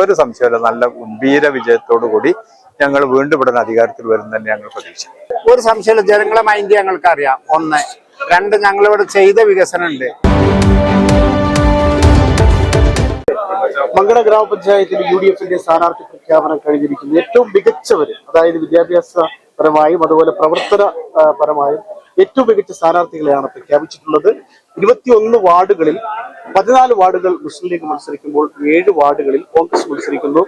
ഒരു സംശയമല്ല, നല്ല ഗംഭീര വിജയത്തോടു കൂടി ഞങ്ങൾ വീണ്ടും ഇവിടെ അധികാരത്തിൽ വരും തന്നെ ഞങ്ങൾ പ്രതീക്ഷ. ഒരു സംശയമില്ല, ജനങ്ങളെ മൈൻഡ് ഞങ്ങൾക്ക് അറിയാം. ഒന്ന്, രണ്ട്, ഞങ്ങളിവിടെ ചെയ്ത വികസനം ഉണ്ട്. മങ്കട ഗ്രാമപഞ്ചായത്തിൽ UDF-ന്റെ സ്ഥാനാർത്ഥി പ്രഖ്യാപനം കഴിഞ്ഞിരിക്കുന്നു. ഏറ്റവും മികച്ചവര്, അതായത് വിദ്യാഭ്യാസപരമായും അതുപോലെ പ്രവർത്തനപരമായും ഏറ്റവും മികച്ച സ്ഥാനാർത്ഥികളെയാണ് പ്രഖ്യാപിച്ചിട്ടുള്ളത്. 21 വാർഡുകളിൽ 14 വാർഡുകൾ മുസ്ലിം ലീഗ് മത്സരിക്കുമ്പോൾ 7 വാർഡുകളിൽ കോൺഗ്രസ് മത്സരിക്കുന്നു.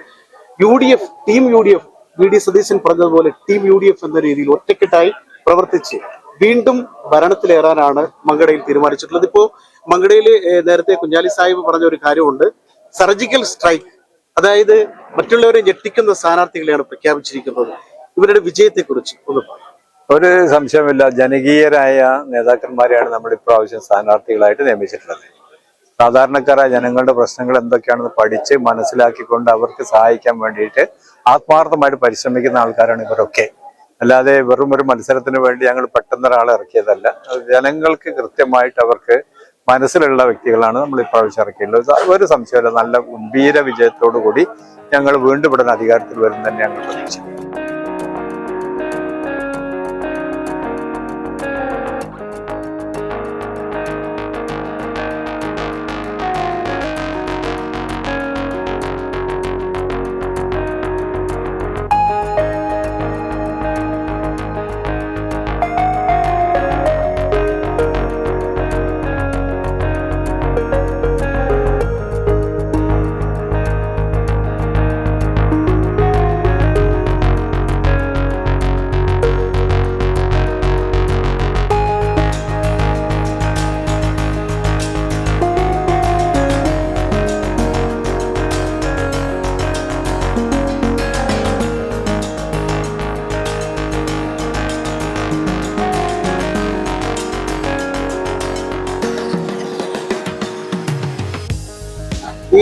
ടീം UDF VD സതീശൻ പറഞ്ഞതുപോലെ ടീം UDF എന്ന രീതിയിൽ ഒറ്റക്കെട്ടായി പ്രവർത്തിച്ച് വീണ്ടും ഭരണത്തിലേറാനാണ് മങ്കടയിൽ തീരുമാനിച്ചിട്ടുള്ളത്. ഇപ്പോ മങ്കടയിൽ നേരത്തെ കുഞ്ഞാലി സാഹിബ് പറഞ്ഞ ഒരു കാര്യമുണ്ട്, സർജിക്കൽ സ്ട്രൈക്ക്, അതായത് മറ്റുള്ളവരെ ഞെട്ടിക്കുന്ന സ്ഥാനാർത്ഥികളെയാണ് പ്രഖ്യാപിച്ചിരിക്കുന്നത്. ഇവരുടെ വിജയത്തെ കുറിച്ച് ഒന്ന് പറയാം. ഒരു സംശയമില്ല, ജനകീയരായ നേതാക്കന്മാരെയാണ് നമ്മൾ ഇപ്രാവശ്യം സ്ഥാനാർത്ഥികളായിട്ട് നിയമിച്ചിട്ടുള്ളത്. സാധാരണക്കാരായ ജനങ്ങളുടെ പ്രശ്നങ്ങൾ എന്തൊക്കെയാണെന്ന് പഠിച്ച് മനസ്സിലാക്കിക്കൊണ്ട് അവർക്ക് സഹായിക്കാൻ വേണ്ടിയിട്ട് ആത്മാർത്ഥമായിട്ട് പരിശ്രമിക്കുന്ന ആൾക്കാരാണ് ഇവരൊക്കെ. അല്ലാതെ വെറും ഒരു മത്സരത്തിന് വേണ്ടി ഞങ്ങൾ പെട്ടെന്ന് ഒരാളെ ഇറക്കിയതല്ല. ജനങ്ങൾക്ക് കൃത്യമായിട്ട് അവർക്ക് മനസ്സിലുള്ള വ്യക്തികളാണ് നമ്മൾ ഇപ്രാവശ്യം ഇറക്കിയിട്ടുള്ളത്. ഒരു സംശയമല്ല, നല്ല ഗംഭീര വിജയത്തോടു കൂടി ഞങ്ങൾ വീണ്ടും ഇവിടെ അധികാരത്തിൽ വരും തന്നെ ഞങ്ങൾ പ്രതീക്ഷ.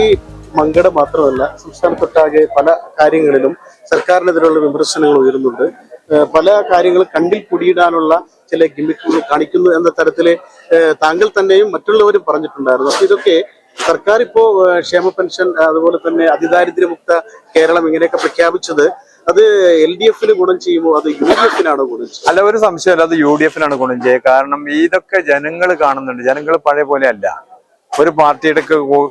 ഈ മങ്കട മാത്രമല്ല, സംസ്ഥാനത്തൊട്ടാകെ പല കാര്യങ്ങളിലും സർക്കാരിനെതിരെയുള്ള വിമർശനങ്ങൾ ഉയരുന്നുണ്ട്. പല കാര്യങ്ങളും കണ്ടിൽ കുടിയിടാനുള്ള ചില ഗിമ്മിക്കുകൾ കാണിക്കുന്നു എന്ന തരത്തില് താങ്കൾ തന്നെയും മറ്റുള്ളവരും പറഞ്ഞിട്ടുണ്ടായിരുന്നു. അപ്പൊ ഇതൊക്കെ സർക്കാർ ഇപ്പോ ക്ഷേമ പെൻഷൻ, അതുപോലെ തന്നെ അതിദാരിദ്ര്യമുക്ത കേരളം ഇങ്ങനെയൊക്കെ പ്രഖ്യാപിച്ചത് അത് LDF-ന് ഗുണം ചെയ്യുമോ, അത് UDF-നാണോ ഗുണം ചെയ്യുക? അല്ല, ഒരു സംശയമല്ല, അത് UDF-നാണ് ഗുണം ചെയ്യുക. കാരണം ഇതൊക്കെ ജനങ്ങൾ കാണുന്നുണ്ട്. ജനങ്ങൾ പഴയ പോലെ അല്ല, ഒരു പാർട്ടിയുടെ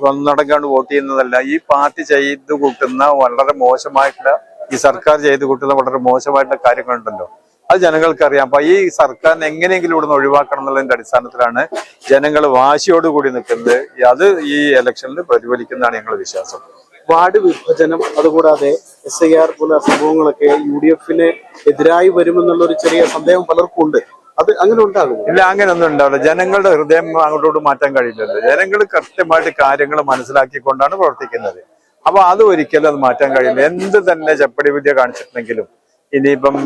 ഒന്നടങ്കാണ്ട് വോട്ട് ചെയ്യുന്നതല്ല. ഈ പാർട്ടി ചെയ്തു കൂട്ടുന്ന വളരെ മോശമായിട്ടുള്ള, ഈ സർക്കാർ ചെയ്തു കൂട്ടുന്ന വളരെ മോശമായിട്ടുള്ള കാര്യങ്ങളുണ്ടല്ലോ, അത് ജനങ്ങൾക്കറിയാം. അപ്പൊ ഈ സർക്കാരിനെ എങ്ങനെയെങ്കിലും ഇവിടുന്ന് ഒഴിവാക്കണം എന്നുള്ളതിന്റെ അടിസ്ഥാനത്തിലാണ് ജനങ്ങൾ വാശിയോടുകൂടി നിൽക്കുന്നത്. അത് ഈ ഇലക്ഷനിൽ പ്രതിഫലിക്കുന്നതാണ് ഞങ്ങളുടെ വിശ്വാസം. വാർഡ് വിഭജനം, അതുകൂടാതെ SIR പോലെ സംഭവങ്ങളൊക്കെ UDF-ന് എതിരായി വരുമെന്നുള്ള ഒരു ചെറിയ സന്ദേഹം പലർക്കും ഉണ്ട്. അത് അങ്ങനെ ഉണ്ടാകുമോ? ഇല്ല, അങ്ങനെയൊന്നും ഉണ്ടാവില്ല. ജനങ്ങളുടെ ഹൃദയം അങ്ങോട്ടോട്ട് മാറ്റാൻ കഴിയില്ലല്ലോ. ജനങ്ങൾ കൃത്യമായിട്ട് കാര്യങ്ങൾ മനസ്സിലാക്കിക്കൊണ്ടാണ് പ്രവർത്തിക്കുന്നത്. അപ്പൊ അത് ഒരിക്കലും അത് മാറ്റാൻ കഴിയില്ല. എന്ത് തന്നെ ചപ്പടി വിദ്യ കാണിച്ചിട്ടുണ്ടെങ്കിലും ഇനിയിപ്പം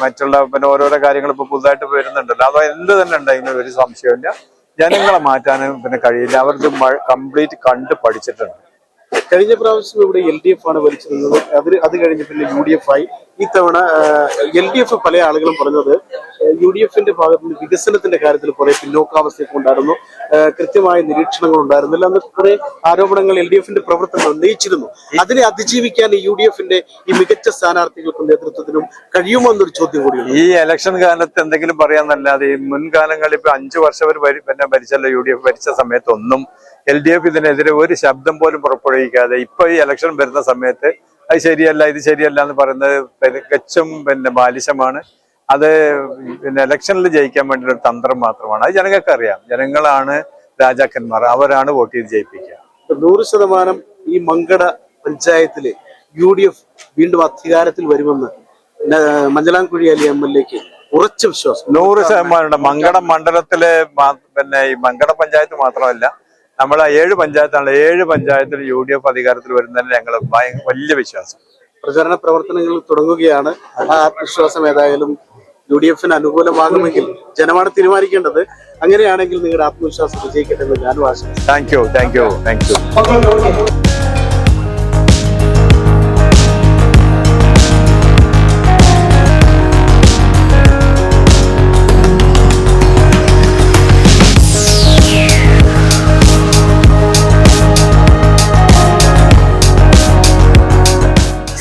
മറ്റുള്ള ഓരോരോ കാര്യങ്ങൾ ഇപ്പൊ പുതുതായിട്ട് വരുന്നുണ്ടല്ലോ, അതോ എന്ത് തന്നെ ഉണ്ടെങ്കിലും ഒരു സംശയമില്ല, ജനങ്ങളെ മാറ്റാനും കഴിയില്ല. അവർക്ക് കംപ്ലീറ്റ് കണ്ട് പഠിച്ചിട്ടുണ്ട്. കഴിഞ്ഞ പ്രാവശ്യം ഇവിടെ LDF ആണ് ഭരിച്ചിരുന്നത്. അത് കഴിഞ്ഞ് പിന്നെ UDF ആയി. ഇത്തവണ LDF പല ആളുകളും പറഞ്ഞത് UDF-ന്റെ ഭാഗത്ത് നിന്ന് വികസനത്തിന്റെ കാര്യത്തിൽ കുറെ പിന്നോക്കാവസ്ഥയൊക്കെ ഉണ്ടായിരുന്നു, കൃത്യമായ നിരീക്ഷണങ്ങൾ ഉണ്ടായിരുന്നില്ല. അന്ന് കുറെ ആരോപണങ്ങൾ LDF-ന്റെ പ്രവർത്തനം ഉന്നയിച്ചിരുന്നു. അതിനെ അതിജീവിക്കാൻ UDF-ന്റെ ഈ മികച്ച സ്ഥാനാർത്ഥികൾക്കും നേതൃത്വത്തിനും കഴിയുമോ എന്നൊരു ചോദ്യം കൂടിയുണ്ട്. ഈ ഇലക്ഷൻ കാലത്ത് എന്തെങ്കിലും പറയാന്നല്ലാതെ ഈ മുൻകാലങ്ങളിൽ ഇപ്പൊ 5 വർഷം ഭരിച്ചല്ലോ UDF. ഭരിച്ച സമയത്തൊന്നും LDF ഇതിനെതിരെ ഒരു ശബ്ദം പോലും പുറപ്പെടുവിക്കാതെ ഇപ്പൊ ഈ ഇലക്ഷൻ വരുന്ന സമയത്ത് അത് ശരിയല്ല, ഇത് ശരിയല്ല എന്ന് പറയുന്നത് തികച്ചും ബാലിശമാണ്. അത് ഇലക്ഷനിൽ ജയിക്കാൻ വേണ്ടി ഒരു തന്ത്രം മാത്രമാണ്. അത് ജനങ്ങൾക്ക് അറിയാം. ജനങ്ങളാണ് രാജാക്കന്മാർ, അവരാണ് വോട്ട് ചെയ്ത് ജയിപ്പിക്കുക. 100% ഈ മങ്കട പഞ്ചായത്തില് UDF വീണ്ടും അധികാരത്തിൽ വരുമെന്ന് മഞ്ചലാംകുഴി അലി MLA-ക്ക് ഉറച്ച വിശ്വാസം. 100% മങ്കട മണ്ഡലത്തിലെ ഈ മങ്കട പഞ്ചായത്ത് മാത്രമല്ല, നമ്മളെ 7 പഞ്ചായത്താണ്. 7 പഞ്ചായത്തിൽ UDF അധികാരത്തിൽ വരുന്നതിന് ഞങ്ങൾ വലിയ വിശ്വാസം. പ്രചാരണ പ്രവർത്തനങ്ങൾ തുടങ്ങുകയാണ്. ആ ആത്മവിശ്വാസം ഏതായാലും UDF-ന് അനുകൂലമാകുമെങ്കിൽ ജനമാണ് തീരുമാനിക്കേണ്ടത്. അങ്ങനെയാണെങ്കിൽ നിങ്ങളുടെ ആത്മവിശ്വാസം വിജയിക്കട്ടെ എന്ന് ഞാനും ആശംസിക്കുന്നു. Thank you.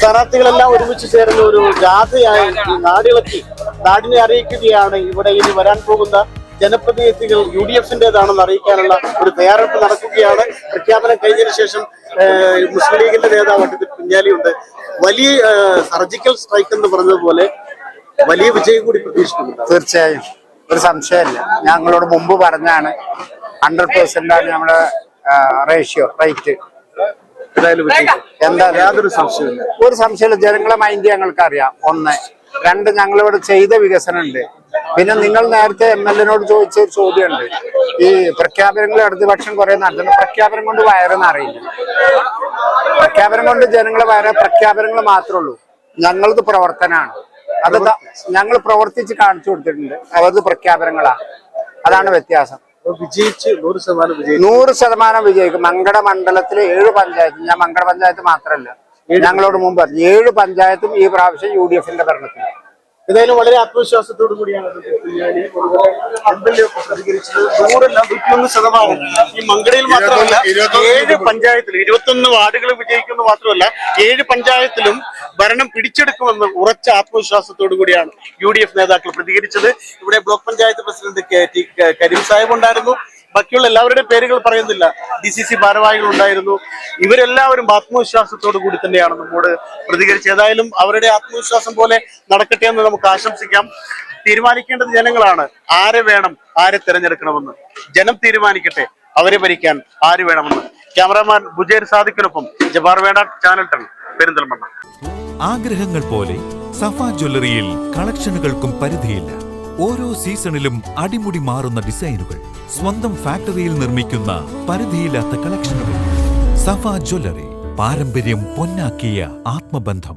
സ്ഥാനാർത്ഥികളെല്ലാം ഒരുമിച്ച് ചേർന്ന് ഒരു ജാഥയായി ഈ നാടിളക്കി നാടിനെ അറിയിക്കുകയാണ്. ഇവിടെ ഇനി വരാൻ പോകുന്ന ജനപ്രതിനിധികൾ UDF-ന്റേതാണെന്ന് അറിയിക്കാനുള്ള ഒരു തയ്യാറെടുപ്പ് നടക്കുകയാണ്. പ്രഖ്യാപനം കഴിഞ്ഞതിന് ശേഷം മുസ്ലിം ലീഗിന്റെ നേതാവ് അഡ്വക്കേറ്റ് കുഞ്ഞാലിയുണ്ട്. വലിയ സർജിക്കൽ സ്ട്രൈക്ക് എന്ന് പറഞ്ഞതുപോലെ വലിയ വിജയം കൂടി പ്രതീക്ഷിക്കുന്നുണ്ട്. തീർച്ചയായും ഒരു സംശയമില്ല. ഞങ്ങളോട് മുമ്പ് പറഞ്ഞാണ് 100% ആണ് നമ്മുടെ റേറ്റ്. എന്തായാലും എന്താ യാതൊരു സംശയമില്ല. ഒരു സംശയമില്ല. ജനങ്ങളെ മൈൻഡ് ഞങ്ങൾക്ക് അറിയാം. 1. 2 ഞങ്ങളിവിടെ ചെയ്ത വികസനം ഉണ്ട്. പിന്നെ നിങ്ങൾ നേരത്തെ MLA-നോട് ചോദിച്ച ഒരു ചോദ്യമുണ്ട്. ഈ പ്രഖ്യാപനങ്ങൾ ഇടതുപക്ഷം കുറെ നടത്തുന്നു. പ്രഖ്യാപനം കൊണ്ട് വയറെന്ന് അറിയില്ല. പ്രഖ്യാപനം കൊണ്ട് ജനങ്ങളെ പ്രഖ്യാപനങ്ങൾ മാത്രമേ ഉള്ളൂ. ഞങ്ങളത് പ്രവർത്തനമാണ്. അത് ഞങ്ങൾ പ്രവർത്തിച്ച് കാണിച്ചു കൊടുത്തിട്ടുണ്ട്. അവരത് പ്രഖ്യാപനങ്ങളാണ്. അതാണ് വ്യത്യാസം. വിജയിച്ച് 100% 100% വിജയിക്കും. മങ്കട മണ്ഡലത്തിലെ 7 പഞ്ചായത്ത്, ഞാൻ മങ്കട പഞ്ചായത്ത് മാത്രമല്ല, ഞങ്ങളോട് മുമ്പ് 7 പഞ്ചായത്തും ഈ പ്രാവശ്യം UDF-ന്റെ ഭരണത്തിൽ. ഏതായാലും വളരെ ആത്മവിശ്വാസത്തോടു കൂടിയാണ് പ്രതികരിച്ചത്. 101% ഈ മങ്കടയിൽ മാത്രമല്ല 7 പഞ്ചായത്തിൽ 21 വാർഡുകൾ വിജയിക്കുന്നു മാത്രമല്ല 7 പഞ്ചായത്തിലും ഭരണം പിടിച്ചെടുക്കുമെന്ന് ഉറച്ച ആത്മവിശ്വാസത്തോടു കൂടിയാണ് UDF നേതാക്കൾ പ്രതികരിച്ചത്. ഇവിടെ block panchayat president T Kareem Sahib ഉണ്ടായിരുന്നു. ബാക്കിയുള്ള എല്ലാവരുടെയും പേരുകൾ പറയുന്നില്ല. DCC ഭാരവാഹികൾ ഉണ്ടായിരുന്നു. ഇവരെല്ലാവരും ആത്മവിശ്വാസത്തോടു കൂടി തന്നെയാണ് നമ്മോട് പ്രതികരിച്ചത്. ഏതായാലും അവരുടെ ആത്മവിശ്വാസം പോലെ നടക്കട്ടെ എന്ന് നമുക്ക് ആശംസിക്കാം. തീരുമാനിക്കേണ്ടത് ജനങ്ങളാണ്. ആരെ വേണം, ആരെ തിരഞ്ഞെടുക്കണമെന്ന് ജനം തീരുമാനിക്കട്ടെ. അവരെ ഭരിക്കാൻ ആര് വേണമെന്ന്. ക്യാമറാമാൻ ബുജേർ സാദിഖിനൊപ്പം ജബാർ വേണ, ചാനൽ 10, പെരിന്തൽമണ്ണ. ആഗ്രഹങ്ങൾ പോലെ സഫ ജ്വല്ലറിയിൽ കളക്ഷനുകൾക്കും പരിധിയില്ല. ഓരോ സീസണിലും അടിമുടി മാറുന്ന ഡിസൈനുകൾ, സ്വന്തം ഫാക്ടറിയിൽ നിർമ്മിക്കുന്ന പരിധിയില്ലാത്ത കളക്ഷനുകൾ. സഫ ജ്വല്ലറി, പാരമ്പര്യം പൊന്നാക്കിയ ആത്മബന്ധം.